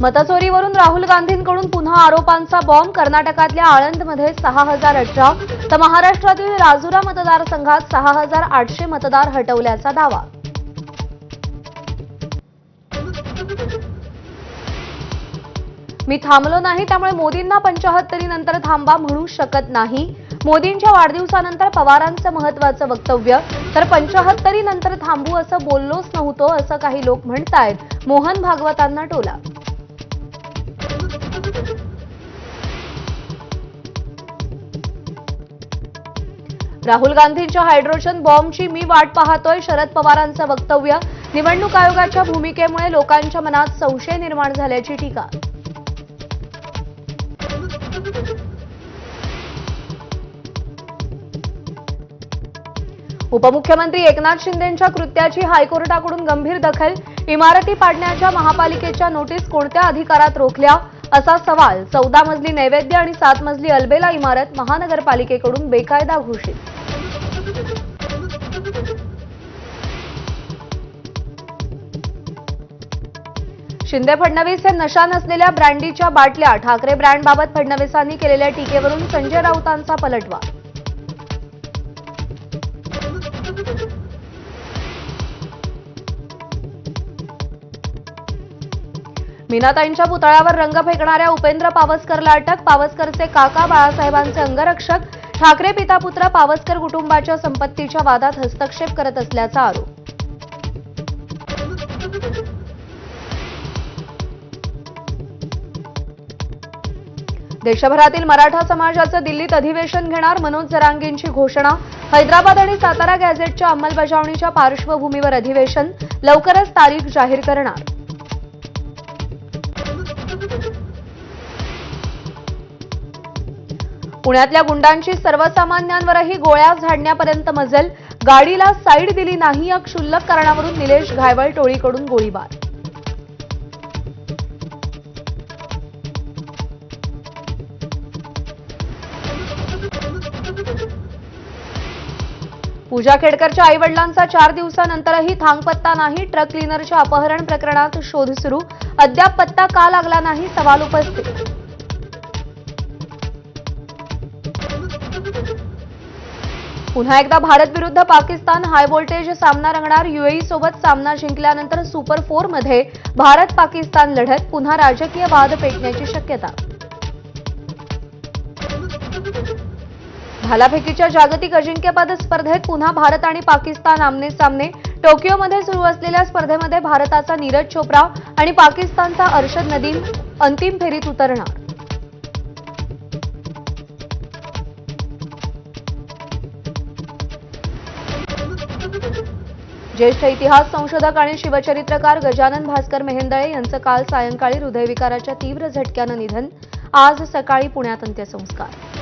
मतचोरीवरून राहुल गांधींकडून पुन्हा आरोपांचा बॉम्ब. कर्नाटकातल्या आळंदमध्ये 6018 तर महाराष्ट्रातील राजुरा मतदारसंघात 6800 मतदार हटवल्याचा दावा. मी थांबलो नाही, त्यामुळे मोदींना 75 नंतर थांबा म्हणू शकत नाही. मोदींच्या वाढदिवसानंतर पवारांचं महत्त्वाचं वक्तव्य. तर 75 नंतर थांबू असं बोललोच नव्हतो असं काही लोक म्हणतायत. मोहन भागवतांना टोला. राहुल गांधींच्या हायड्रोजन बॉम्बची मी वाट पाहतोय. शरद पवारांचं वक्तव्य. निवडणूक आयोगाच्या भूमिकेमुळे लोकांच्या मनात संशय निर्माण झाल्याची टीका. उपमुख्यमंत्री एकनाथ शिंदेंच्या कृत्याची हायकोर्टाकडून गंभीर दखल. इमारती पाडण्याच्या महापालिकेच्या नोटीस कोणत्या अधिकारात रोखल्या असा सवाल. 14 मजली नैवेद्य आणि 7 मजली अल्बेला इमारत महानगरपालिकेकडून बेकायदा घोषित. शिंदे फडणवीस हे नशा नसलेल्या ब्रँडीच्या बाटल्या. ठाकरे ब्रँडबाबत फडणवीसांनी केलेल्या टीकेवरून संजय राऊतांचा पलटवार. मीनाताईंच्या पुतळ्यावर रंग फेकणाऱ्या उपेंद्र पावसकरला अटक. पावसकरचे काका बाळासाहेबांचे अंगरक्षक. ठाकरे पिता पुत्र पावसकर कुटुंबाच्या संपत्तीच्या वादात हस्तक्षेप करत असल्याचा आरोप. देशभरातील मराठा समाजाचं दिल्लीत अधिवेशन घेणार. मनोज जरांगेंची घोषणा. हैदराबाद आणि सातारा गॅझेटच्या अंमलबजावणीच्या पार्श्वभूमीवर अधिवेशन. लवकरच तारीख जाहीर करणार. पुण्यातल्या गुंडांची सर्वसामान्यांवरही गोळ्या झाडण्यापर्यंत मजल. गाडीला साईड दिली नाही या क्षुल्लक कारणावरून निलेश घायवळ टोळीकडून गोळीबार. पूजा खेडकरच्या आईवडिलांचा 4 दिवसानंतरही थांगपत्ता नाही. ट्रक क्लीनरच्या अपहरण प्रकरणात शोध सुरू. अद्याप पत्ता का लागला नाही, सवाल उपस्थित. पुन्हा एकदा भारत विरुद्ध पाकिस्तान हाय व्होल्टेज सामना रंगणार. यूएई सोबत सामना जिंकल्यानंतर सुपर 4 मध्ये भारत पाकिस्तान लढत. पुन्हा राजकीय वाद पेटण्याची शक्यता. भालाफेकीच्या जागतिक अजिंक्यपद स्पर्धेत पुन्हा भारत आणि पाकिस्तान आमने सामने. टोकियोमध्ये सुरू असलेल्या स्पर्धेमध्ये भारताचा नीरज चोप्रा आणि पाकिस्तानचा अर्शद नदीम अंतिम फेरीत उतरणार. ज्येष्ठ इतिहास संशोधक आणि शिवचरित्रकार गजानन भास्कर मेहेंदळे यांचं काल सायंकाळी हृदयविकाराच्या तीव्र झटक्यानं निधन. आज सकाळी पुण्यात अंत्यसंस्कार.